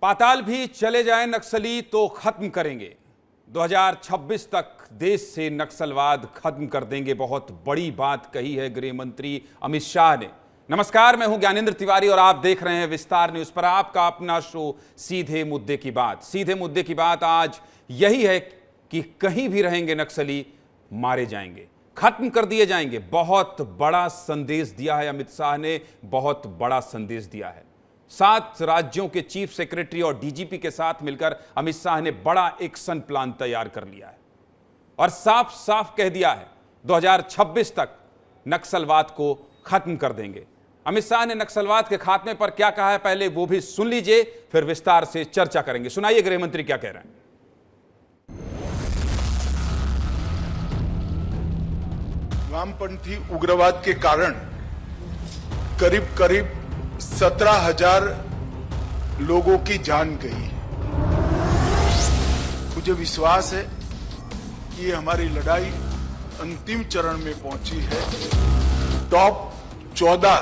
पाताल भी चले जाएं नक्सली तो खत्म करेंगे। 2026 तक देश से नक्सलवाद खत्म कर देंगे। बहुत बड़ी बात कही है गृह मंत्री अमित शाह ने। नमस्कार, मैं हूं ज्ञानेंद्र तिवारी और आप देख रहे हैं विस्तार न्यूज पर आपका अपना शो सीधे मुद्दे की बात। सीधे मुद्दे की बात आज यही है कि कहीं भी रहेंगे नक्सली मारे जाएंगे, खत्म कर दिए जाएंगे। बहुत बड़ा संदेश दिया है अमित शाह ने, बहुत बड़ा संदेश दिया है। 7 राज्यों के चीफ सेक्रेटरी और डीजीपी के साथ मिलकर अमित शाह ने बड़ा एक्शन प्लान तैयार कर लिया है और साफ साफ कह दिया है 2026 तक नक्सलवाद को खत्म कर देंगे। अमित शाह ने नक्सलवाद के खात्मे पर क्या कहा है, पहले वो भी सुन लीजिए, फिर विस्तार से चर्चा करेंगे। सुनाइए गृह मंत्री क्या कह रहे हैं। वामपंथी उग्रवाद के कारण करीब 17,000 लोगों की जान गई। मुझे विश्वास है कि हमारी लड़ाई अंतिम चरण में पहुंची है। टॉप 14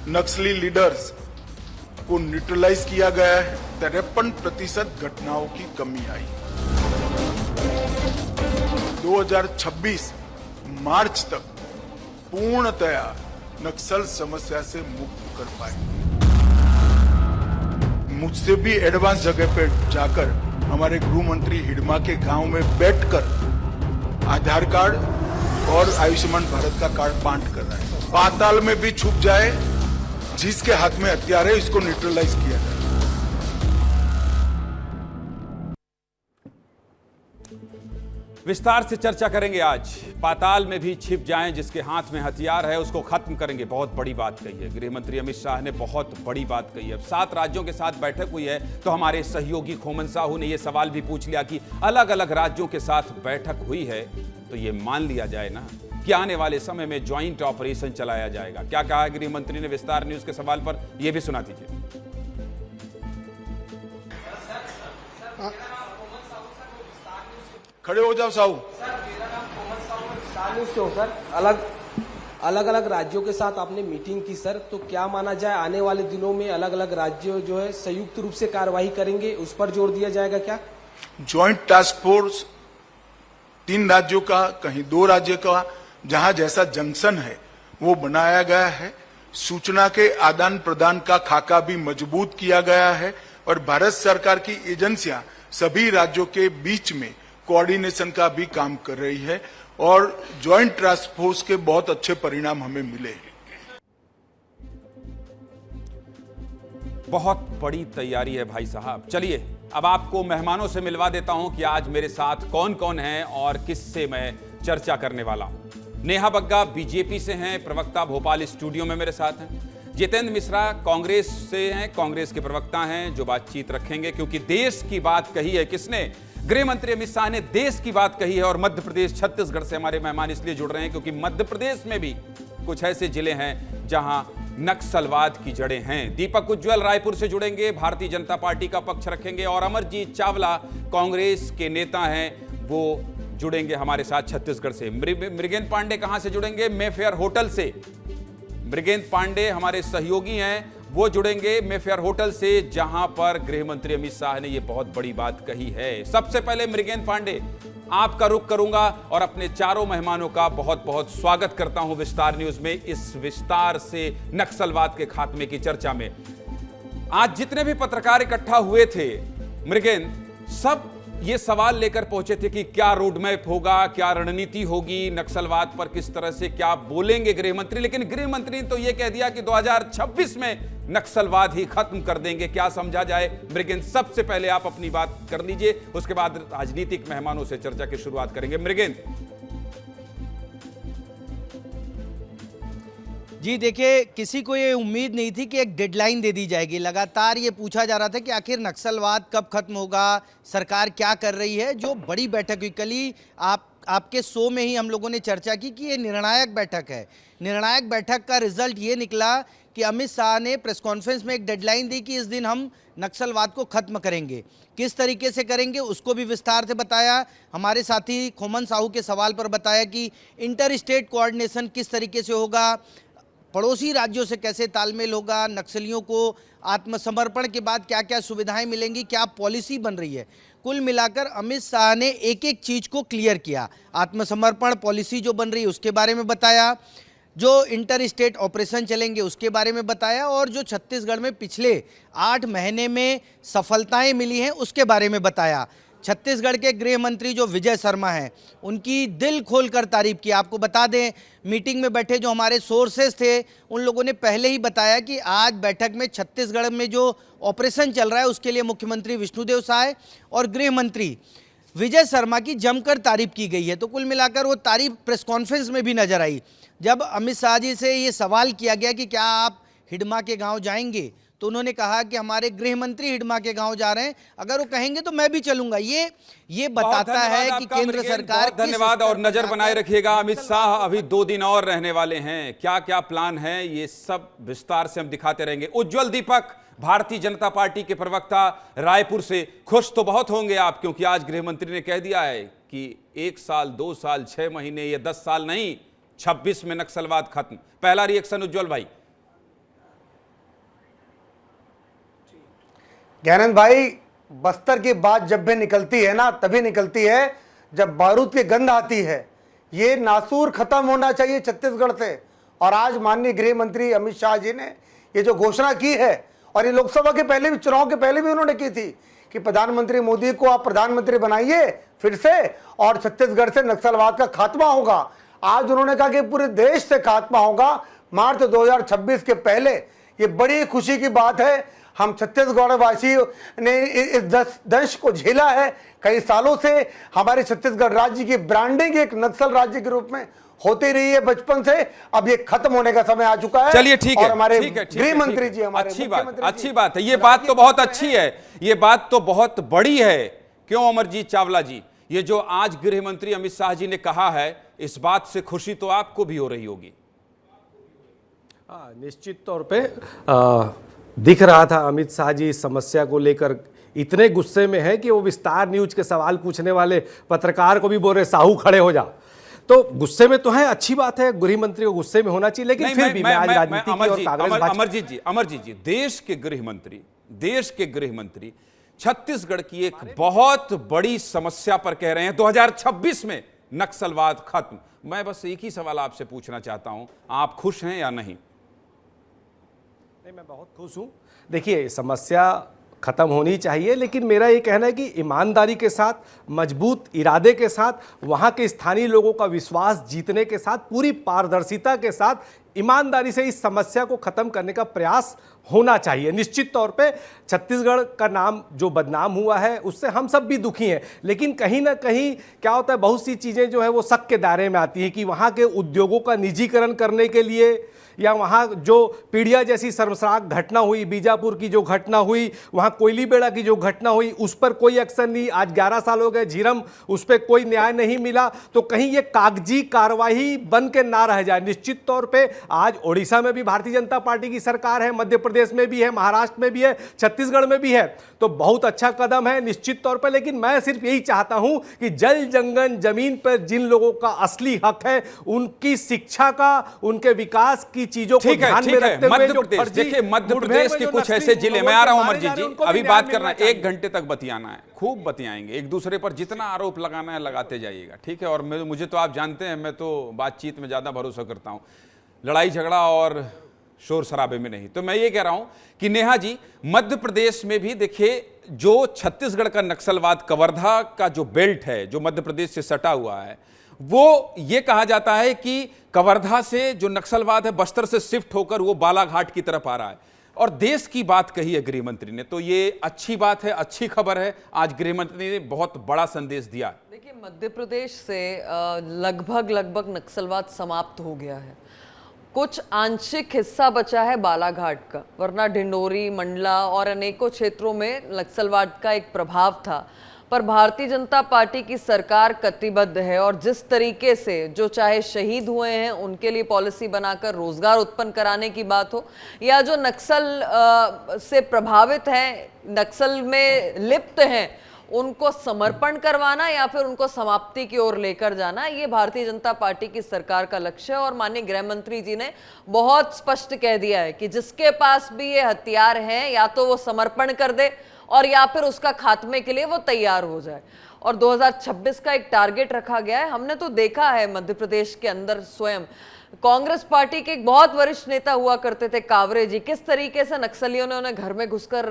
नक्सली लीडर्स को न्यूट्रलाइज किया गया है। 53% घटनाओं की कमी आई। 2026 मार्च तक पूर्णतया नक्सल समस्या से मुक्त कर पाएंगे। मुझसे भी एडवांस जगह पे जाकर हमारे गृह मंत्री हिडमा के गांव में बैठकर आधार कार्ड और आयुष्मान भारत का कार्ड बांट कर रहे हैं। पाताल में भी छुप जाए, जिसके हाथ में हथियार है इसको न्यूट्रलाइज किया जाए। विस्तार से चर्चा करेंगे आज। पाताल में भी छिप जाएं, जिसके हाथ में हथियार है उसको खत्म करेंगे। बहुत बड़ी बात कही है गृह मंत्री अमित शाह ने, बहुत बड़ी बात कही है। 7 राज्यों के साथ बैठक हुई है तो हमारे सहयोगी खोमन साहू ने यह सवाल भी पूछ लिया कि अलग अलग राज्यों के साथ बैठक हुई है तो ये मान लिया जाए ना कि आने वाले समय में ज्वाइंट ऑपरेशन चलाया जाएगा। क्या कहा है गृह मंत्री ने विस्तार न्यूज के सवाल पर, यह भी सुना दीजिए। खड़े हो जाओ साहू। सर अलग अलग राज्यों के साथ आपने मीटिंग की सर, तो क्या माना जाए आने वाले दिनों में अलग अलग राज्य जो है संयुक्त रूप से कार्रवाई करेंगे, उस पर जोर दिया जाएगा क्या? ज्वाइंट टास्क फोर्स 3 राज्यों का, कहीं 2 राज्य का, जहां जैसा जंक्शन है वो बनाया गया है। सूचना के आदान प्रदान का खाका भी मजबूत किया गया है और भारत सरकार की एजेंसियां सभी राज्यों के बीच में कोऑर्डिनेशन का भी काम कर रही है और ज्वाइंट टास्क फोर्स के बहुत अच्छे परिणाम हमें मिले। बहुत बड़ी तैयारी है भाई साहब। चलिए अब आपको मेहमानों से मिलवा देता हूं कि आज मेरे साथ कौन कौन है और किससे मैं चर्चा करने वाला हूं। नेहा बग्गा बीजेपी से हैं, प्रवक्ता भोपाल स्टूडियो में मेरे साथ हैं। जितेंद्र मिश्रा कांग्रेस से हैं, कांग्रेस के प्रवक्ता हैं जो बातचीत रखेंगे, क्योंकि देश की बात कही है किसने? गृह मंत्री अमित शाह ने देश की बात कही है। और मध्य प्रदेश छत्तीसगढ़ से हमारे मेहमान इसलिए जुड़ रहे हैं क्योंकि मध्य प्रदेश में भी कुछ ऐसे जिले हैं जहां नक्सलवाद की जड़ें हैं। दीपक उज्ज्वल रायपुर से जुड़ेंगे, भारतीय जनता पार्टी का पक्ष रखेंगे। और अमरजीत चावला कांग्रेस के नेता हैं, वो जुड़ेंगे हमारे साथ छत्तीसगढ़ से। मृगेंद्र पांडे कहां से जुड़ेंगे? मेफेयर होटल से। मृगेंद्र पांडे हमारे सहयोगी हैं, वो जुड़ेंगे मेफेयर होटल से, जहां पर गृह मंत्री अमित शाह ने ये बहुत बड़ी बात कही है। सबसे पहले मृगेंद्र पांडे, आपका रुख करूंगा और अपने चारों मेहमानों का बहुत बहुत स्वागत करता हूं विस्तार न्यूज में, इस विस्तार से नक्सलवाद के खात्मे की चर्चा में। आज जितने भी पत्रकार इकट्ठा हुए थे मृगेंद्र, सब ये सवाल लेकर पहुंचे थे कि क्या रोड मैप होगा, क्या रणनीति होगी, नक्सलवाद पर किस तरह से क्या बोलेंगे गृह मंत्री। लेकिन गृह मंत्री ने तो यह कह दिया कि 2026 में नक्सलवाद ही खत्म कर देंगे। क्या समझा जाए मृगेंद्र? सबसे पहले आप अपनी बात कर लीजिए, उसके बाद राजनीतिक मेहमानों से चर्चा की शुरुआत करेंगे। मृगेंद्र जी, देखिए, किसी को ये उम्मीद नहीं थी कि एक डेडलाइन दे दी जाएगी। लगातार ये पूछा जा रहा था कि आखिर नक्सलवाद कब खत्म होगा, सरकार क्या कर रही है। जो बड़ी बैठक हुई कल ही, आपके शो में ही हम लोगों ने चर्चा की कि ये निर्णायक बैठक है। निर्णायक बैठक का रिजल्ट ये निकला कि अमित शाह ने प्रेस कॉन्फ्रेंस में एक डेडलाइन दी कि इस दिन हम नक्सलवाद को खत्म करेंगे। किस तरीके से करेंगे उसको भी विस्तार से बताया। हमारे साथी खोमन साहू के सवाल पर बताया कि इंटर स्टेट कोऑर्डिनेशन किस तरीके से होगा, पड़ोसी राज्यों से कैसे तालमेल होगा, नक्सलियों को आत्मसमर्पण के बाद क्या क्या सुविधाएं मिलेंगी, क्या पॉलिसी बन रही है। कुल मिलाकर अमित शाह ने एक एक चीज़ को क्लियर किया। आत्मसमर्पण पॉलिसी जो बन रही है उसके बारे में बताया, जो इंटर स्टेट ऑपरेशन चलेंगे उसके बारे में बताया, और जो छत्तीसगढ़ में पिछले 8 महीने में सफलताएं मिली हैं उसके बारे में बताया। छत्तीसगढ़ के गृह मंत्री जो विजय शर्मा हैं उनकी दिल खोलकर तारीफ की। आपको बता दें, मीटिंग में बैठे जो हमारे सोर्सेस थे उन लोगों ने पहले ही बताया कि आज बैठक में छत्तीसगढ़ में जो ऑपरेशन चल रहा है उसके लिए मुख्यमंत्री विष्णुदेव साय और गृह मंत्री विजय शर्मा की जमकर तारीफ की गई है। तो कुल मिलाकर वो तारीफ प्रेस कॉन्फ्रेंस में भी नजर आई। जब अमित शाह जी से ये सवाल किया गया कि क्या आप हिडमा के गांव जाएंगे, तो उन्होंने कहा कि हमारे गृह मंत्री हिडमा के गांव जा रहे हैं, अगर वो कहेंगे तो मैं भी चलूंगा। ये बताता है कि केंद्र सरकार। धन्यवाद और नजर बनाए रखिएगा। अमित शाह अभी 2 दिन और रहने वाले हैं, क्या क्या प्लान है ये सब विस्तार से हम दिखाते रहेंगे। उज्जवल दीपक, भारतीय जनता पार्टी के प्रवक्ता रायपुर से, खुश तो बहुत होंगे आप, क्योंकि आज गृह मंत्री ने कह दिया है कि 1 साल 2 साल 6 महीने या 10 साल नहीं, 26 में नक्सलवाद खत्म। पहला रिएक्शन उज्जवल भाई। ज्ञानंद भाई, बस्तर की बात जब भी निकलती है ना, तभी निकलती है जब बारूद की गंध आती है। ये नासूर खत्म होना चाहिए छत्तीसगढ़ से। और आज माननीय गृह मंत्री अमित शाह जी ने ये जो घोषणा की है, और ये लोकसभा के पहले भी, चुनाव के पहले भी उन्होंने की थी कि प्रधानमंत्री मोदी को आप प्रधानमंत्री बनाइए फिर से, और छत्तीसगढ़ से नक्सलवाद का खात्मा होगा। आज उन्होंने कहा कि पूरे देश से खात्मा होगा मार्च 2026 के पहले। ये बड़ी खुशी की बात है। हम छत्तीसगढ़ वासियों ने इस दंश को झेला है कई सालों से। हमारे छत्तीसगढ़ राज्य की ब्रांडिंग एक नक्सल राज्य के रूप में होती रही है बचपन से। अब ये खत्म होने का समय आ चुका है। चलिए ठीक है, और हमारे ठीक है, गृह मंत्री जी, हमारे अच्छी बात है। ये बात तो बहुत अच्छी है, ये बात तो बहुत बड़ी है। क्यों अमरजीत चावला जी, ये जो आज गृह मंत्री अमित शाह जी ने कहा है, इस बात से खुशी तो आपको भी हो रही होगी। निश्चित तौर पे दिख रहा था अमित शाह जी इस समस्या को लेकर इतने गुस्से में है कि वो विस्तार न्यूज के सवाल पूछने वाले पत्रकार को भी बोल रहे साहू खड़े हो जा। तो गुस्से में तो है, अच्छी बात है, गृह मंत्री को गुस्से में होना चाहिए, लेकिन फिर भी मैं आज राजनीति की और कांग्रेस अमरजीत जी, देश के गृह मंत्री छत्तीसगढ़ की एक बहुत बड़ी समस्या पर कह रहे हैं 2026 में नक्सलवाद खत्म। मैं बस एक ही सवाल आपसे पूछना चाहता हूं, आप खुश हैं या नहीं? मैं बहुत खुश हूं। देखिए, समस्या खत्म होनी चाहिए, लेकिन मेरा ये कहना है कि ईमानदारी के साथ, मजबूत इरादे के साथ, वहाँ के स्थानीय लोगों का विश्वास जीतने के साथ, पूरी पारदर्शिता के साथ ईमानदारी से इस समस्या को खत्म करने का प्रयास होना चाहिए। निश्चित तौर पे छत्तीसगढ़ का नाम जो बदनाम हुआ है उससे हम सब भी दुखी हैं, लेकिन कहीं ना कहीं क्या होता है, बहुत सी चीज़ें जो है वो शक के दायरे में आती हैं कि वहाँ के उद्योगों का निजीकरण करने के लिए, या वहाँ जो पीड़िया जैसी शर्मसार घटना हुई, बीजापुर की जो घटना हुई, वहाँ कोयली बेड़ा की जो घटना हुई, उस पर कोई एक्शन नहीं। आज 11 साल हो गए झीरम, उस पर कोई न्याय नहीं मिला। तो कहीं ये कागजी कार्रवाई बन के ना रह जाए। निश्चित तौर पे आज ओडिशा में भी भारतीय जनता पार्टी की सरकार है, मध्य प्रदेश में भी है, महाराष्ट्र में भी है, छत्तीसगढ़ में भी है, तो बहुत अच्छा कदम है निश्चित तौर पर। लेकिन मैं सिर्फ यही चाहता हूं कि जल जंगल जमीन पर जिन लोगों का असली हक है, उनकी शिक्षा का, उनके विकास की चीजों को ध्यान में रखते हुए जो फर्जी, देखिए मध्य प्रदेश के कुछ ऐसे जिले, मैं आ रहा हूं अमरजीत जी, अभी बात करना है, 1 घंटे तक बतियाना है, खूब बतियाएंगे, एक दूसरे पर जितना आरोप लगाना है लगाते जाइएगा, ठीक है। और मुझे तो आप जानते हैं, मैं तो बातचीत में ज्यादा भरोसा करता हूं, लड़ाई झगड़ा और शोर शराबे में नहीं। तो मैं ये कह रहा हूं कि नेहा जी, मध्य प्रदेश में भी देखिए, जो छत्तीसगढ़ का नक्सलवाद, कवर्धा का जो बेल्ट है जो मध्य प्रदेश से सटा हुआ है, वो ये कहा जाता है कि कवर्धा से जो नक्सलवाद है बस्तर से शिफ्ट होकर वो बालाघाट की तरफ आ रहा है। और देश की बात कही है गृह मंत्री ने, तो ये अच्छी बात है, अच्छी खबर है। आज गृह मंत्री ने बहुत बड़ा संदेश दिया। देखिए, मध्य प्रदेश से लगभग नक्सलवाद समाप्त हो गया है। कुछ आंशिक हिस्सा बचा है बालाघाट का, वरना ढिंडोरी, मंडला और अनेकों क्षेत्रों में नक्सलवाद का एक प्रभाव था। पर भारतीय जनता पार्टी की सरकार कटिबद्ध है, और जिस तरीके से जो चाहे शहीद हुए हैं उनके लिए पॉलिसी बनाकर रोजगार उत्पन्न कराने की बात हो, या जो नक्सल से प्रभावित हैं, नक्सल में लिप्त हैं, उनको समर्पण करवाना या फिर उनको समाप्ति की ओर लेकर जाना, ये भारतीय जनता पार्टी की सरकार का लक्ष्य है। और माननीय गृह मंत्री जी ने बहुत स्पष्ट कह दिया है कि जिसके पास भी ये हथियार हैं या तो वो समर्पण कर दे और या फिर उसका खात्मे के लिए वो तैयार हो जाए। और 2026 का एक टारगेट रखा गया है। हमने तो देखा है मध्य प्रदेश के अंदर स्वयं कांग्रेस पार्टी के एक बहुत वरिष्ठ नेता हुआ करते थे कावरे जी, किस तरीके से नक्सलियों ने उन्हें घर में घुसकर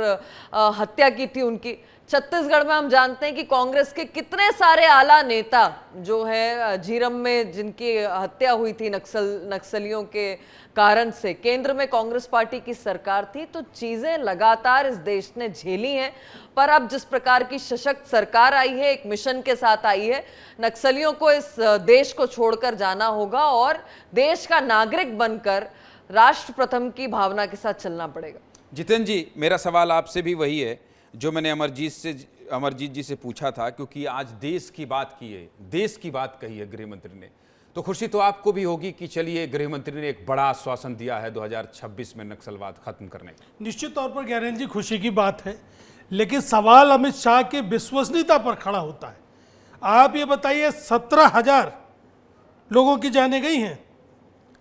हत्या की थी उनकी। छत्तीसगढ़ में हम जानते हैं कि कांग्रेस के कितने सारे आला नेता जो है झीरम में जिनकी हत्या हुई थी नक्सलियों के कारण से। केंद्र में कांग्रेस पार्टी की सरकार थी, तो चीजें लगातार इस देश ने झेली हैं। पर अब जिस प्रकार की सशक्त सरकार आई है, एक मिशन के साथ आई है, नक्सलियों को इस देश को छोड़कर जाना होगा और देश का नागरिक बनकर राष्ट्र प्रथम की भावना के साथ चलना पड़ेगा। जितेंद्र जी, मेरा सवाल आपसे भी वही है जो मैंने अमरजीत जी से पूछा था, क्योंकि आज देश की बात की है, देश की बात कही है गृह मंत्री ने, तो खुशी तो आपको भी होगी कि चलिए गृह मंत्री ने एक बड़ा आश्वासन दिया है 2026 में नक्सलवाद खत्म करने का। निश्चित तौर पर ज्ञानेंद्र जी खुशी की बात है, लेकिन सवाल अमित शाह की विश्वसनीयता पर खड़ा होता है। आप ये बताइए 17,000 लोगों की जानें गई हैं,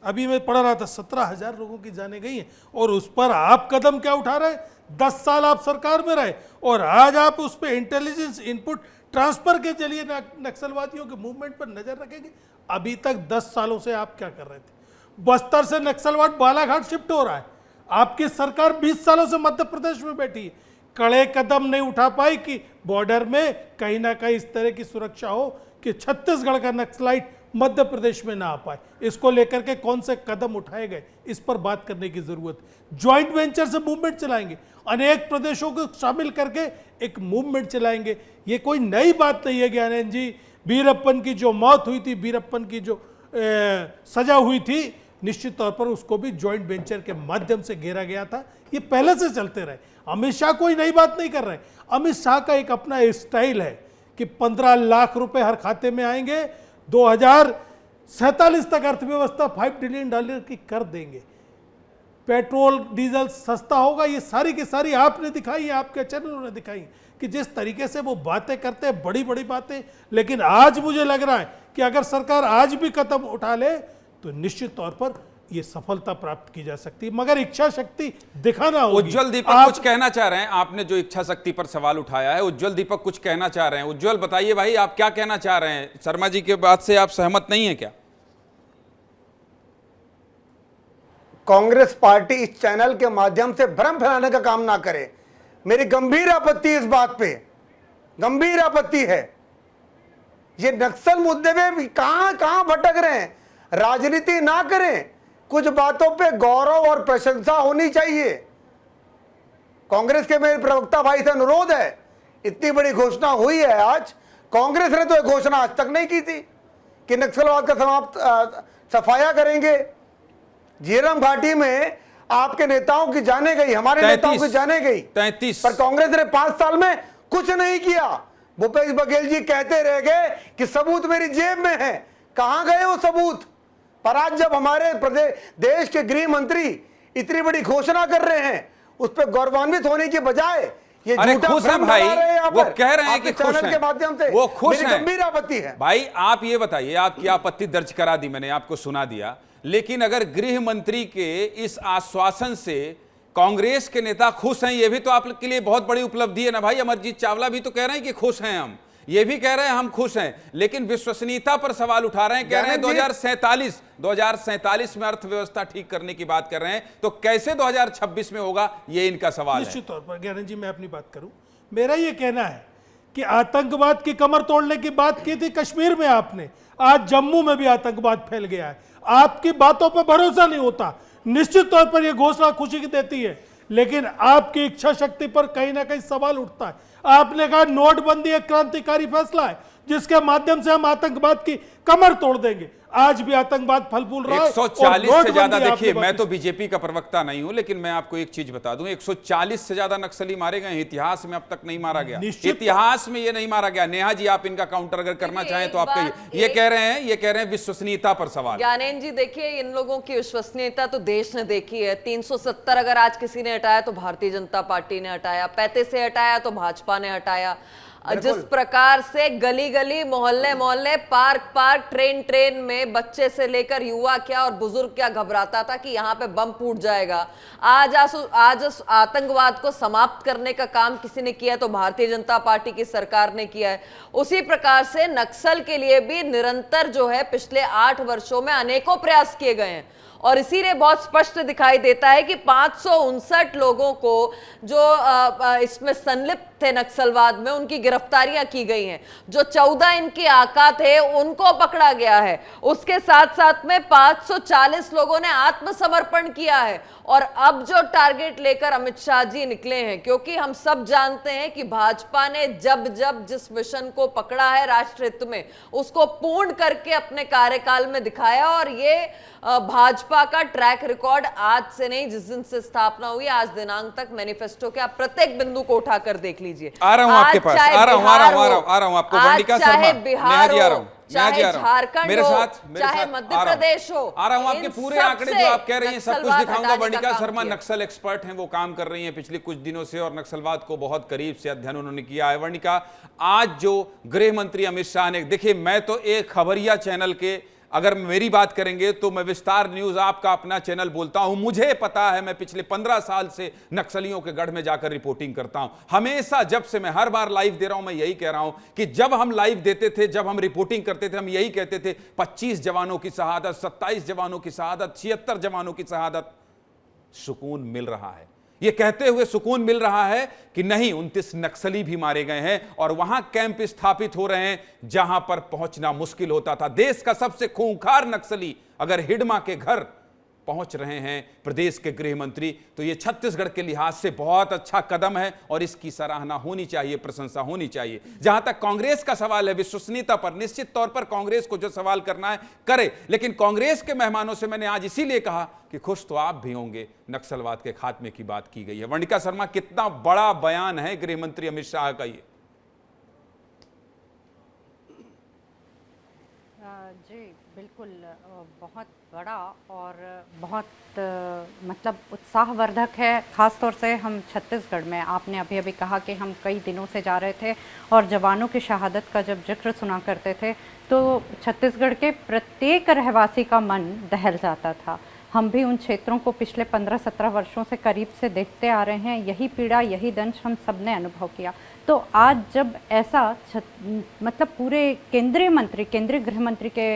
अभी मैं पढ़ रहा था 17,000 लोगों की जानें गई हैं, और उस पर आप कदम क्या उठा रहे हैं? 10 साल आप सरकार में रहे और आज आप उस पर इंटेलिजेंस इनपुट ट्रांसफर के जरिए नक्सलवादियों के मूवमेंट पर नजर रखेंगे। अभी तक 10 सालों से आप क्या कर रहे थे? बस्तर से नक्सलवाद बालाघाट शिफ्ट हो रहा है। आपकी सरकार 20 सालों से मध्य प्रदेश में बैठी है, कड़े कदम नहीं उठा पाई कि बॉर्डर में कहीं ना कहीं इस तरह की सुरक्षा हो कि छत्तीसगढ़ का नक्सलाइट मध्य प्रदेश में ना आ पाए। इसको लेकर के कौन से कदम उठाए गए, इस पर बात करने की जरूरत है। ज्वाइंट वेंचर से मूवमेंट चलाएंगे, अनेक प्रदेशों को शामिल करके एक मूवमेंट चलाएंगे। ये कोई नई बात नहीं है ज्ञानेंद्र जी। वीरप्पन की जो मौत हुई थी, वीरप्पन की जो सजा हुई थी, निश्चित तौर पर उसको भी ज्वाइंट वेंचर के माध्यम से घेरा गया था। ये पहले से चलते रहे। अमित शाह कोई नई बात नहीं कर रहे। अमित शाह का एक अपना स्टाइल है कि 15 लाख रुपए हर खाते में आएंगे, 2047 तक अर्थव्यवस्था $5 ट्रिलियन की कर देंगे, पेट्रोल डीजल सस्ता होगा। ये सारी की सारी आपने दिखाई है, आपके चैनलों ने दिखाई कि जिस तरीके से वो बातें करते हैं, बड़ी बड़ी बातें। लेकिन आज मुझे लग रहा है कि अगर सरकार आज भी कदम उठा ले तो निश्चित तौर पर ये सफलता प्राप्त की जा सकती है, मगर इच्छा शक्ति दिखाना होगी। उज्जवल दीपक कुछ कहना चाह रहे हैं। आपने जो इच्छा शक्ति पर सवाल उठाया है, उज्जवल दीपक कुछ कहना चाह रहे हैं। उज्जवल बताइए भाई, आप क्या कहना चाह रहे हैं? शर्मा जी के बात से आप सहमत नहीं है क्या? कांग्रेस पार्टी इस चैनल के माध्यम से भ्रम फैलाने का काम ना करे। मेरी गंभीर आपत्ति इस बात पे, गंभीर आपत्ति है। ये नक्सल मुद्दे में कहां भटक रहे हैं। राजनीति ना करें, कुछ बातों पे गौरव और प्रशंसा होनी चाहिए। कांग्रेस के मेरे प्रवक्ता भाई से अनुरोध है, इतनी बड़ी घोषणा हुई है आज, कांग्रेस ने तो यह घोषणा आज तक नहीं की थी कि नक्सलवाद का सफाया करेंगे। झीरम घाटी में आपके नेताओं की जाने गई, हमारे नेताओं की जाने गई 33, पर कांग्रेस ने 5 साल में कुछ नहीं किया। भूपेश बघेल जी कहते रह गए कि सबूत मेरी जेब में है। कहां गए वो सबूत? पर आज जब हमारे प्रदेश देश के गृह मंत्री इतनी बड़ी घोषणा कर रहे हैं, उस पर गौरवान्वित होने के बजाय ये झूठा खुश हैं भ्रम भाई, फैला रहे हैं। वो कह रहे हैं कि खुश चैनल हैं, के माध्यम से वो खुश मेरी हैं। गंभीर आपत्ति है। भाई आप ये बताइए, आपकी आपत्ति दर्ज करा दी मैंने, आपको सुना दिया, लेकिन अगर गृह मंत्री के इस आश्वासन से कांग्रेस के नेता खुश हैं, ये भी तो आपके लिए बहुत बड़ी उपलब्धि है ना भाई। अमरजीत चावला भी तो कह रहे हैं कि खुश हैं हम, ये भी कह रहे हैं हम खुश हैं, लेकिन विश्वसनीयता पर सवाल उठा रहे हैं। कह रहे हैं 2047 में अर्थव्यवस्था ठीक करने की बात कर रहे हैं, तो कैसे 2026 में होगा, ये इनका सवाल है। निश्चित तौर पर ज्ञानेंद्र जी, मैं अपनी बात करूं, मेरा ये कहना है कि आतंकवाद की कमर तोड़ने की बात की थी कश्मीर में आपने, आज जम्मू में भी आतंकवाद फैल गया है। आपकी बातों पर भरोसा नहीं होता। निश्चित तौर पर यह घोषणा खुशी की देती है, लेकिन आपकी इच्छा शक्ति पर कहीं ना कहीं सवाल उठता है। आपने कहा नोटबंदी एक क्रांतिकारी फैसला है जिसके माध्यम से हम आतंकवाद की कमर तोड़ देंगे। आज भी आतंकवाद फल फूल रहा है। 140 से ज्यादा, देखिए मैं तो बीजेपी का प्रवक्ता नहीं हूं, लेकिन मैं आपको एक चीज बता दूं, 140 से ज्यादा नक्सली मारे गए। इतिहास में अब तक नहीं मारा गया, इतिहास में ये नहीं मारा गया। नेहा जी, आप इनका काउंटर अगर करना चाहें तो आप कहिए। ये कह रहे हैं विश्वसनीयता पर सवाल। ज्ञानेंद्र जी देखिए, इन लोगों की विश्वसनीयता तो देश ने देखी है। 370 अगर आज किसी ने हटाया तो भारतीय जनता पार्टी ने हटाया, 35 से हटाया तो भाजपा ने हटाया। जिस प्रकार से गली गली, मोहल्ले मोहल्ले, पार्क पार्क, ट्रेन ट्रेन में बच्चे से लेकर युवा क्या और बुजुर्ग क्या घबराता था कि यहाँ पे बम फूट जाएगा। आज आतंकवाद को समाप्त करने का काम किसी ने किया तो भारतीय जनता पार्टी की सरकार ने किया है। उसी प्रकार से नक्सल के लिए भी निरंतर जो है पिछले 8 वर्षों में अनेकों प्रयास किए गए हैं और इसीलिए बहुत स्पष्ट दिखाई देता है कि 559 लोगों को जो इसमें संलिप्त थे नक्सलवाद में, उनकी गिरफ्तारियां की गई हैं। जो 14 इनके आका थे उनको पकड़ा गया है। उसके साथ साथ में 540 लोगों ने आत्मसमर्पण किया है। और अब जो टारगेट लेकर अमित शाह जी निकले हैं, क्योंकि हम सब जानते हैं कि भाजपा ने जब जब जिस मिशन को पकड़ा है राष्ट्र हित में, उसको पूर्ण करके अपने कार्यकाल में दिखाया। और ये भाजपा का ट्रैक रिकॉर्ड आज से नहीं, जिस दिन से स्थापना हुई आज दिनांक तक मैनिफेस्टो के आप प्रत्येक बिंदु को उठाकर देख लीजिए। आ रहा हूं आपके पास, आ रहा हूं आपको वंडिका शर्मा, बिहार नेहा जी आ रहा हूं, चाहे झारखंड मेरे हो, साथ चाहे मध्य प्रदेश हो, आ रहा हूं आपके पूरे आंकड़े जो आप कह रही हैं सब कुछ दिखाऊंगा। वंडिका शर्मा नक्सल एक्सपर्ट हैं, वो काम कर रही हैं पिछले कुछ दिनों से और नक्सलवाद को बहुत करीब से अध्ययन उन्होंने किया है। वंडिका, आज जो गृह मंत्री अमित शाह ने, देखिए मैं तो एक खबरिया चैनल के, अगर मेरी बात करेंगे तो मैं विस्तार न्यूज आपका अपना चैनल बोलता हूं, मुझे पता है, मैं पिछले 15 साल से नक्सलियों के गढ़ में जाकर रिपोर्टिंग करता हूं। हमेशा जब से मैं हर बार लाइव दे रहा हूं मैं यही कह रहा हूं कि जब हम लाइव देते थे, जब हम रिपोर्टिंग करते थे, हम यही कहते थे 25 जवानों की शहादत, 27 जवानों की शहादत, 76 जवानों की शहादत, सुकून मिल रहा है। यह कहते हुए सुकून मिल रहा है कि नहीं, 29 नक्सली भी मारे गए हैं और वहां कैंप स्थापित हो रहे हैं जहां पर पहुंचना मुश्किल होता था। देश का सबसे खूंखार नक्सली अगर हिडमा के घर पहुंच रहे हैं प्रदेश के गृह मंत्री, तो यह छत्तीसगढ़ के लिहाज से बहुत अच्छा कदम है और इसकी सराहना होनी चाहिए, प्रशंसा होनी चाहिए। जहां तक कांग्रेस का सवाल है विश्वसनीयता पर, निश्चित तौर पर कांग्रेस को जो सवाल करना है करे, लेकिन कांग्रेस के मेहमानों से मैंने आज इसीलिए कहा कि खुश तो आप भी होंगे, नक्सलवाद के खात्मे की बात की गई है। वंडिका शर्मा, कितना बड़ा बयान है गृह मंत्री अमित शाह का ये? जी बिल्कुल, बहुत बड़ा और बहुत मतलब उत्साहवर्धक है। ख़ास तौर से हम छत्तीसगढ़ में, आपने अभी अभी कहा कि हम कई दिनों से जा रहे थे और जवानों की शहादत का जब जिक्र सुना करते थे तो छत्तीसगढ़ के प्रत्येक रहवासी का मन दहल जाता था। हम भी उन क्षेत्रों को पिछले 15-17 वर्षों से करीब से देखते आ रहे हैं। यही पीड़ा, यही दंश हम सब ने अनुभव किया। तो आज जब ऐसा मतलब पूरे केंद्रीय गृह मंत्री के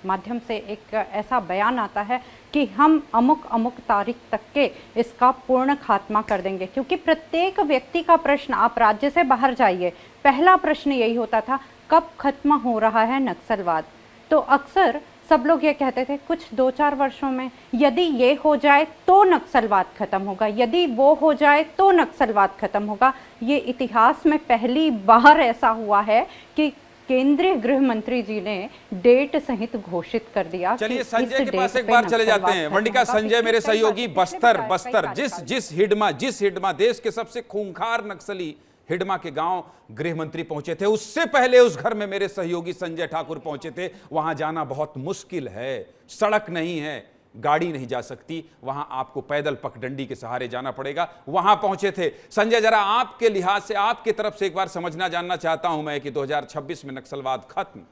माध्यम से एक ऐसा बयान आता है कि हम अमुक अमुक तारीख तक के इसका पूर्ण खात्मा कर देंगे, क्योंकि प्रत्येक व्यक्ति का प्रश्न, आप राज्य से बाहर जाइए, पहला प्रश्न यही होता था, कब खत्म हो रहा है नक्सलवाद। तो अक्सर सब लोग ये कहते थे कुछ 2-4 वर्षों में, यदि ये हो जाए तो नक्सलवाद खत्म होगा, यदि वो हो जाए तो नक्सलवाद खत्म होगा। ये इतिहास में पहली बार ऐसा हुआ है कि केंद्रीय गृह मंत्री जी ने डेट सहित घोषित कर दिया। चलिए संजय के पास एक बार चले जाते हैं। वंडिका, संजय मेरे सहयोगी, बस्तर जिस हिडमा देश के सबसे खूंखार नक्सली हिडमा के गांव गृह मंत्री पहुंचे थे, उससे पहले उस घर में मेरे सहयोगी संजय ठाकुर पहुंचे थे। वहां जाना बहुत मुश्किल है, सड़क नहीं है, गाड़ी नहीं जा सकती, वहां आपको पैदल पगडंडी के सहारे जाना पड़ेगा। वहां पहुंचे थे संजय, जरा आपके लिहाज से, आपकी तरफ से एक बार समझना जानना चाहता हूं मैं कि 2026 में नक्सलवाद खत्म,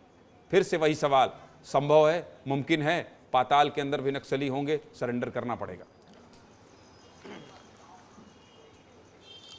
फिर से वही सवाल, संभव है, मुमकिन है? पाताल के अंदर भी नक्सली होंगे, सरेंडर करना पड़ेगा?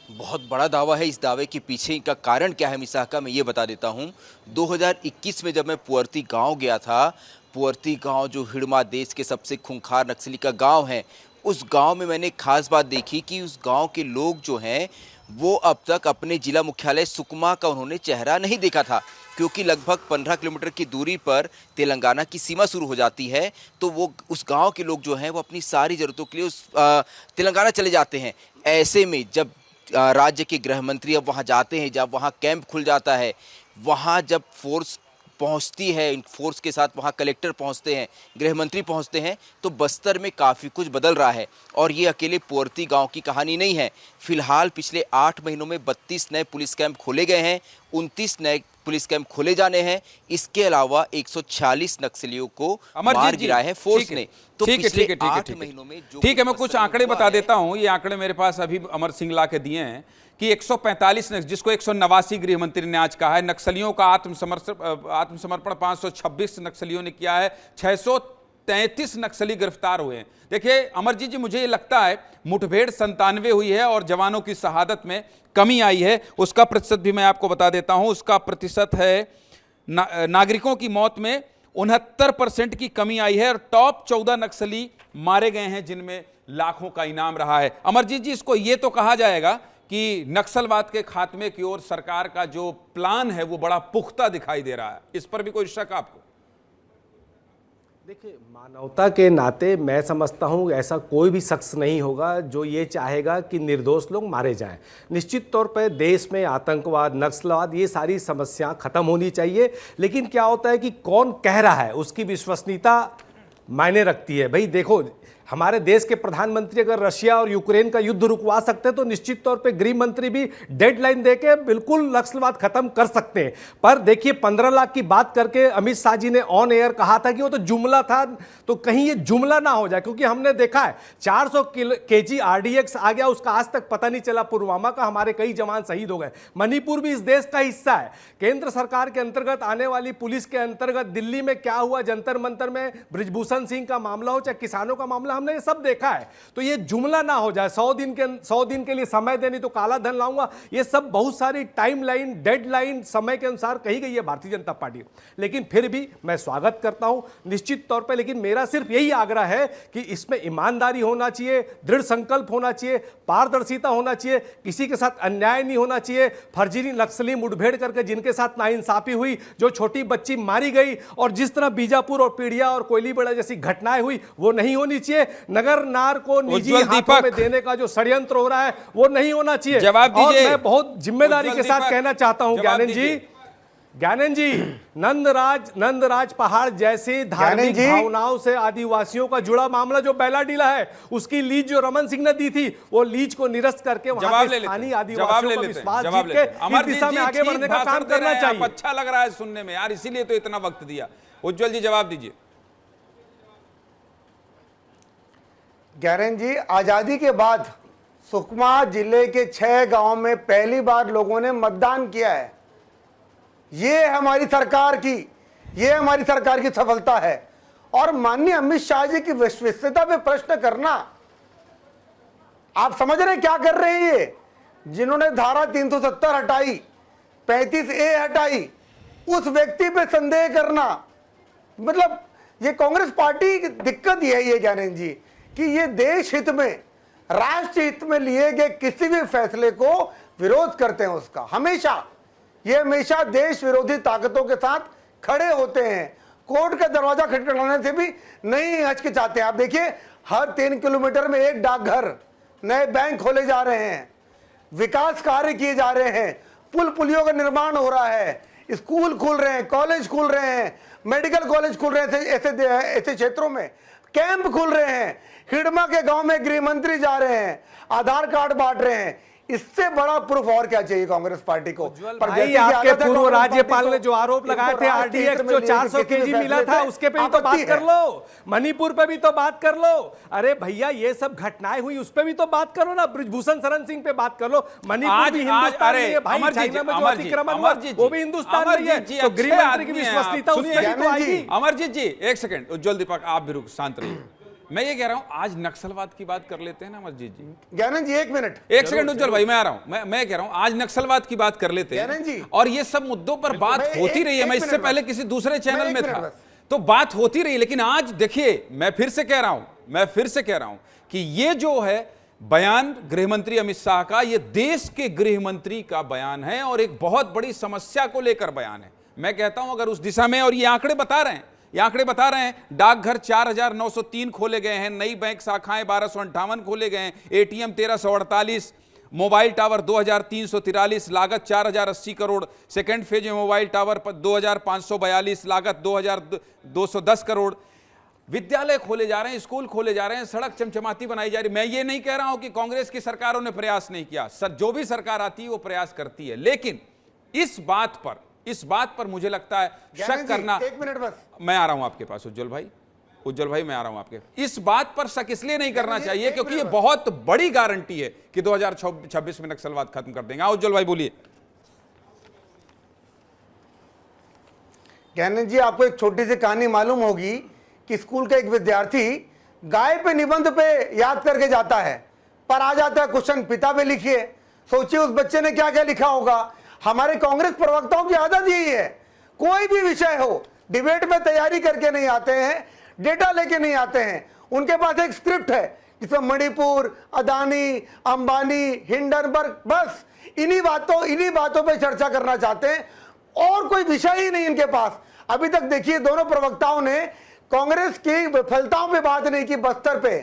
बहुत बड़ा दावा है। इस दावे के पीछे का कारण क्या है मिसाह का, मैं ये बता देता हूँ। 2021 में जब मैं पुअर्ती गांव गया था, पुअर्ती गांव जो हिडमा देश के सबसे खूंखार नक्सली का गांव है, उस गांव में मैंने खास बात देखी कि उस गांव के लोग जो हैं वो अब तक अपने जिला मुख्यालय सुकमा का उन्होंने चेहरा नहीं देखा था, क्योंकि लगभग 15 किलोमीटर की दूरी पर तेलंगाना की सीमा शुरू हो जाती है। तो वो उस गाँव के लोग जो हैं वो अपनी सारी ज़रूरतों के लिए उस तेलंगाना चले जाते हैं। ऐसे में जब राज्य के गृह मंत्री अब वहाँ जाते हैं, जब वहाँ कैंप खुल जाता है, वहाँ जब फोर्स पहुँचती है, इन फोर्स के साथ वहाँ कलेक्टर पहुँचते हैं, गृह मंत्री पहुँचते हैं, तो बस्तर में काफ़ी कुछ बदल रहा है। और ये अकेले पुअर्ती गांव की कहानी नहीं है। फिलहाल पिछले 8 महीनों में 32 नए पुलिस कैंप खोले गए हैं, 29 नए पुलिस कैंप खोले जाने हैं। इसके अलावा 146 नक्सलियों को मार गिराया है फोर्स ने। तो पिछले 8 महीनों में ठीक है, मैं कुछ आंकड़े बता देता हूं। ये आंकड़े मेरे पास अभी अमर सिंह ला के दिए हैं कि 145 जिसको 189 गृह मंत्री ने आज कहा है, नक्सलियों का आत्मसमर्पण 526 नक्सलियों ने किया है, 633 नक्सली गिरफ्तार हुए हैं। देखिए अमरजीत जी, मुझे ये लगता है मुठभेड़ 97 हुई है और जवानों की शहादत में कमी आई है। उसका प्रतिशत भी मैं आपको बता देता हूं। उसका प्रतिशत है नागरिकों की मौत में 69% की कमी आई है और टॉप 14 नक्सली मारे गए हैं जिनमें लाखों का इनाम रहा है। अमरजीत जी, इसको ये तो कहा जाएगा कि नक्सलवाद के खात्मे की ओर सरकार का जो प्लान है वो बड़ा पुख्ता दिखाई दे रहा है, इस पर भी कोई शक आपको? देखिए, मानवता के नाते मैं समझता हूँ ऐसा कोई भी शख्स नहीं होगा जो ये चाहेगा कि निर्दोष लोग मारे जाएं। निश्चित तौर पर देश में आतंकवाद, नक्सलवाद, ये सारी समस्या खत्म होनी चाहिए, लेकिन क्या होता है कि कौन कह रहा है उसकी विश्वसनीयता मायने रखती है। भाई देखो, हमारे देश के प्रधानमंत्री अगर रशिया और यूक्रेन का युद्ध रुकवा सकते हैं तो निश्चित तौर पे गृह मंत्री भी डेडलाइन देके बिल्कुल नक्सलवाद खत्म कर सकते हैं। पर देखिए, 15 लाख की बात करके अमित शाह जी ने ऑन एयर कहा था कि वो तो जुमला था, तो कहीं ये जुमला ना हो जाए, क्योंकि हमने देखा है 400 kg RDX आ गया, उसका आज तक पता नहीं चला। पुलवामा का हमारे कई जवान शहीद हो गए। मणिपुर भी इस देश का हिस्सा है। केंद्र सरकार के अंतर्गत आने वाली पुलिस के अंतर्गत दिल्ली में क्या हुआ, जंतर मंतर में ब्रिजभूषण सिंह का मामला हो चाहे किसानों का मामला, हमने ये सब देखा है। तो ये जुमला ना हो जाए, 100 दिन के लिए समय देनी तो काला धन लाऊंगा, ये सब बहुत सारी टाइमलाइन, डेडलाइन समय के अनुसार कही गई है भारतीय जनता पार्टी। लेकिन फिर भी मैं स्वागत करता हूं निश्चित तौर पे। लेकिन मेरा सिर्फ यही आग्रह है कि इसमें ईमानदारी होना चाहिए, दृढ़ संकल्प होना चाहिए, पारदर्शिता होना चाहिए, किसी के साथ अन्याय नहीं होना चाहिए। फर्जी नक्सली मुठभेड़ करके जिनके साथ नाइंसाफी हुई, जो छोटी बच्ची मारी गई, और जिस तरह बीजापुर और पीड़िया और कोयलीबेड़ा जैसी घटनाएं हुई, वो नहीं होनी चाहिए। नगर नार को निजी हाथों में देने का जो षड्यंत्र हो रहा है वो नहीं होना चाहिए। जवाब दीजिए। और मैं बहुत जिम्मेदारी के साथ कहना चाहता हूं ज्ञानंद जी, नंदराज पहाड़ जैसे धार्मिक भावनाओं से आदिवासियों का जुड़ा मामला जो बैलाडीला है, उसकी लीज जो रमन सिंह ने दी थी, वो लीज को निरस्त करके वहां के स्थानीय आदिवासियों का विश्वास जीत के इस दिशा में आगे बढ़ने का काम करना चाहिए। अच्छा लग रहा है सुनने में यार, इसीलिए तो इतना वक्त दिया। उज्जवल जी जवाब दीजिए। ज्ञानंद जी, आजादी के बाद सुकमा जिले के 6 गांव में पहली बार लोगों ने मतदान किया है। ये हमारी सरकार की सफलता है। और माननीय अमित शाह जी की विश्वसनीयता पे प्रश्न करना, आप समझ रहे क्या कर रहे हैं ये? जिन्होंने धारा 370 हटाई, 35A हटाई, उस व्यक्ति पे संदेह करना, मतलब ये कांग्रेस पार्टी की दिक्कत ये है ये ज्ञानंद जी, कि ये देश हित में, राष्ट्र हित में लिए गए किसी भी फैसले को विरोध करते हैं उसका। हमेशा देश विरोधी ताकतों के साथ खड़े होते हैं। कोर्ट का दरवाजा खटखटाने से भी नहीं हचकिचाते हैं। आप देखिए, हर 3 किलोमीटर में एक डाकघर, नए बैंक खोले जा रहे हैं, विकास कार्य किए जा रहे हैं, पुल पुलियों का निर्माण हो रहा है, स्कूल खुल रहे हैं, कॉलेज खुल रहे हैं, मेडिकल कॉलेज खुल रहे हैं, ऐसे क्षेत्रों में कैंप खुल रहे हैं। हिडमा के गांव में गृह मंत्री जा रहे हैं, आधार कार्ड बांट रहे हैं। इससे बड़ा प्रूफ और क्या चाहिए कांग्रेस पार्टी को? पर भाई, आपके पूर्व राज्यपाल ने जो आरोप लगाए थे, RDX जो 400 kg मिला था, उसके पे भी तो बात कर लो। मणिपुर पे भी तो बात कर लो। अरे भैया, ये सब घटनाएं हुई, उस पे भी तो बात करो ना। ब्रिजभूषण शरण सिंह पे बात कर लो। मणिपुर भी हिंदुस्तान में है भाई, चाइना में जो अतिक्रमण हुआ वो भी हिंदुस्तान में है, तो गृह मंत्री की विश्वसनीयता उस पर भी तो आएगी। अमरजीत जी एक सेकंड, उज्जवल दीपक आप भी रुक, शांत रहिए। मैं ये कह रहा हूं, आज नक्सलवाद की बात कर लेते हैं ना अमरजीत जी। ज्ञानंद जी एक मिनट, एक सेकंड उज्जवल भाई, मैं आ रहा हूं। मैं कह रहा हूं आज नक्सलवाद की बात कर लेते हैं, और ये सब मुद्दों पर बात होती रही है। मैं इससे पहले किसी दूसरे चैनल में था तो बात होती रही, लेकिन आज देखिए, मैं फिर से कह रहा हूं कि ये जो है बयान गृह मंत्री अमित शाह का, ये देश के गृह मंत्री का बयान है और एक बहुत बड़ी समस्या को लेकर बयान है। मैं कहता हूं अगर उस दिशा में, और ये आंकड़े बता रहे हैं, डाकघर 4903 खोले गए हैं, नई बैंक शाखाएं 1258 खोले गए हैं, ATM 1348, मोबाइल टावर 2343, लागत 4080 करोड़, सेकेंड फेज में मोबाइल टावर 2542, लागत 2210 करोड़, विद्यालय खोले जा रहे हैं, स्कूल खोले जा रहे हैं, सड़क चमचमाती बनाई जा रही है। मैं ये नहीं कह रहा हूं कि कांग्रेस की सरकारों ने प्रयास नहीं किया, जो भी सरकार आती है वो प्रयास करती है, लेकिन इस बात पर मुझे लगता है शक करना। एक मिनट बस, मैं आ रहा हूं आपके पास उज्जवल भाई। उज्जवल भाई मैं आ रहा हूं आपके। इस बात पर शक इसलिए नहीं करना चाहिए क्योंकि ये बहुत बड़ी गारंटी है कि 2026 में नक्सलवाद खत्म कर देंगे। उज्जवल भाई बोलिए। ज्ञानेंद्र जी, आपको एक छोटी सी कहानी मालूम होगी कि स्कूल का एक विद्यार्थी गाय पे निबंध पे याद करके जाता है, पर आ जाता है क्वेश्चन पिता पे लिखिए। सोचिए उस बच्चे ने क्या क्या लिखा होगा। हमारे कांग्रेस प्रवक्ताओं की आदत यही है, कोई भी विषय हो डिबेट में तैयारी करके नहीं आते हैं, डेटा लेके नहीं आते हैं। उनके पास एक स्क्रिप्ट है जिसमें मणिपुर, अदानी, अंबानी, हिंडनबर्ग, बस इन्हीं बातों पे चर्चा करना चाहते हैं और कोई विषय ही नहीं इनके पास। अभी तक देखिए दोनों प्रवक्ताओं ने कांग्रेस की विफलताओं पे बात नहीं की। बस्तर पे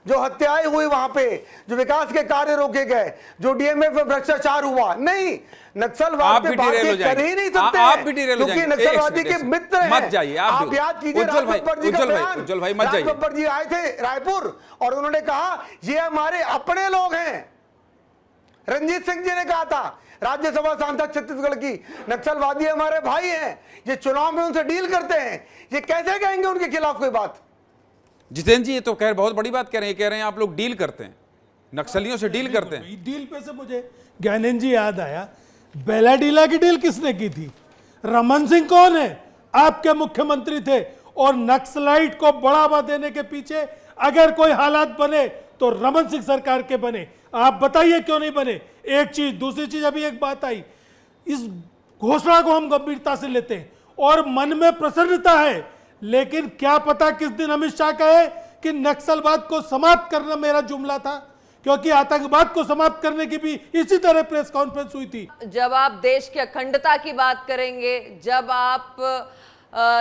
जो हत्याएं हुई, वहां पे जो विकास के कार्य रोके गए, जो डीएमएफ में भ्रष्टाचार हुआ, नहीं नक्सलवाद पे बात कर ही नहीं सकते। आप भी डिटेल हो क्योंकि नक्सलवादी के मित्र हैं। मत जाइए आप याद कीजिए राज बब्बर जी का बयान। उज्जवल भाई मत जाइए। राज बब्बर जी आए थे रायपुर और उन्होंने कहा ये हमारे अपने लोग हैं। रंजीत सिंह जी ने कहा था, राज्यसभा सांसद छत्तीसगढ़ की, नक्सलवादी हमारे भाई हैं, ये चुनाव में उनसे डील करते हैं, ये कैसे कहेंगे उनके खिलाफ कोई बात। जितेंद्र जी ये तो खैर बहुत बड़ी बात कह रहे हैं, कह रहे हैं आप लोग डील करते हैं, नक्सलियों से डील करते हैं। डील पे से मुझे ज्ञानेंद्र जी याद आया, बेलाडीला की डील किसने की थी? रमन सिंह कौन है? आपके मुख्यमंत्री थे। और नक्सलाइट को बढ़ावा देने के पीछे अगर कोई हालात बने तो रमन सिंह सरकार के बने। आप बताइए क्यों नहीं बने? एक चीज। दूसरी चीज, अभी एक बात आई, इस घोषणा को हम गंभीरता से लेते हैं और मन में प्रसन्नता है, लेकिन क्या पता किस दिन अमित शाह कहे कि नक्सलवाद को समाप्त करना मेरा जुमला था, क्योंकि आतंकवाद को समाप्त करने की भी इसी तरह प्रेस कॉन्फ्रेंस हुई थी। जब आप देश की अखंडता की बात करेंगे, जब आप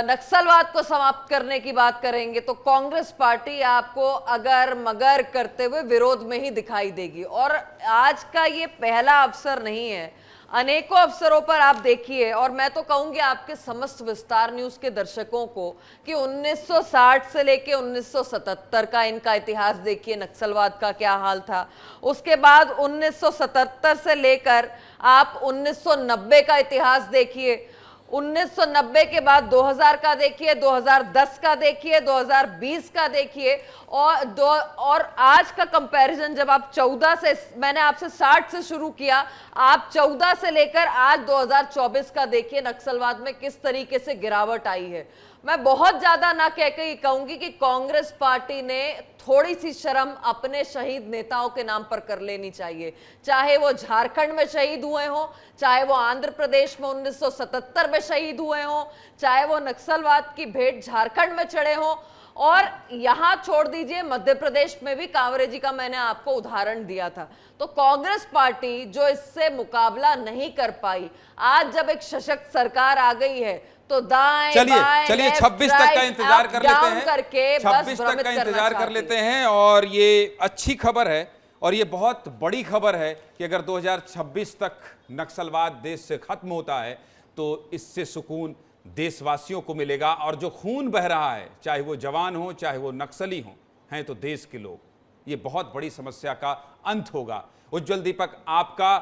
नक्सलवाद को समाप्त करने की बात करेंगे, तो कांग्रेस पार्टी आपको अगर मगर करते हुए विरोध में ही दिखाई देगी। और आज का ये पहला अवसर नहीं है, अनेकों अवसरों पर आप देखिए। और मैं तो कहूंगी आपके समस्त विस्तार न्यूज के दर्शकों को कि 1960 से लेके 1977 का इनका इतिहास देखिए, नक्सलवाद का क्या हाल था। उसके बाद 1977 से लेकर आप 1990 का इतिहास देखिए, 1990 के बाद 2000 का देखिए, 2010 का देखिए, 2020 का देखिए, और आज का कंपैरिजन जब आप 14 से, मैंने आपसे 60 से शुरू किया, आप 14 से लेकर आज 2024 का देखिए, नक्सलवाद में किस तरीके से गिरावट आई है। मैं बहुत ज्यादा ना कहकर कहूंगी कि कांग्रेस पार्टी ने थोड़ी सी शर्म अपने शहीद नेताओं के नाम पर कर लेनी चाहिए। चाहे वो झारखंड में शहीद हुए हों, चाहे वो आंध्र प्रदेश में 1977 में शहीद हुए हों, चाहे वो नक्सलवाद की भेंट झारखंड में चढ़े हों, और यहां छोड़ दीजिए मध्य प्रदेश में भी कांवरे जी का मैंने आपको उदाहरण दिया था। तो कांग्रेस पार्टी जो इससे मुकाबला नहीं कर पाई, आज जब एक सशक्त सरकार आ गई है तो दाएं चलिए 26 तक का इंतजार कर लेते हैं, 26 तक का इंतजार कर लेते हैं। और ये अच्छी खबर है और ये बहुत बड़ी खबर है कि अगर 2026 तक नक्सलवाद देश से खत्म होता है तो इससे सुकून देशवासियों को मिलेगा। और जो खून बह रहा है, चाहे वो जवान हो चाहे वो नक्सली हो, हैं तो देश के लोग, ये बहुत बड़ी समस्या का अंत होगा। उज्जवल दीपक आपका,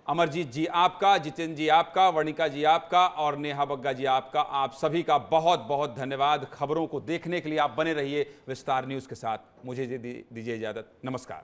अमरजीत जी आपका, जितेंद्र जी आपका, वर्णिका जी आपका और नेहा बग्गा जी आपका, आप सभी का बहुत बहुत धन्यवाद। खबरों को देखने के लिए आप बने रहिए विस्तार न्यूज़ के साथ। मुझे दीजिए इजाज़त, नमस्कार।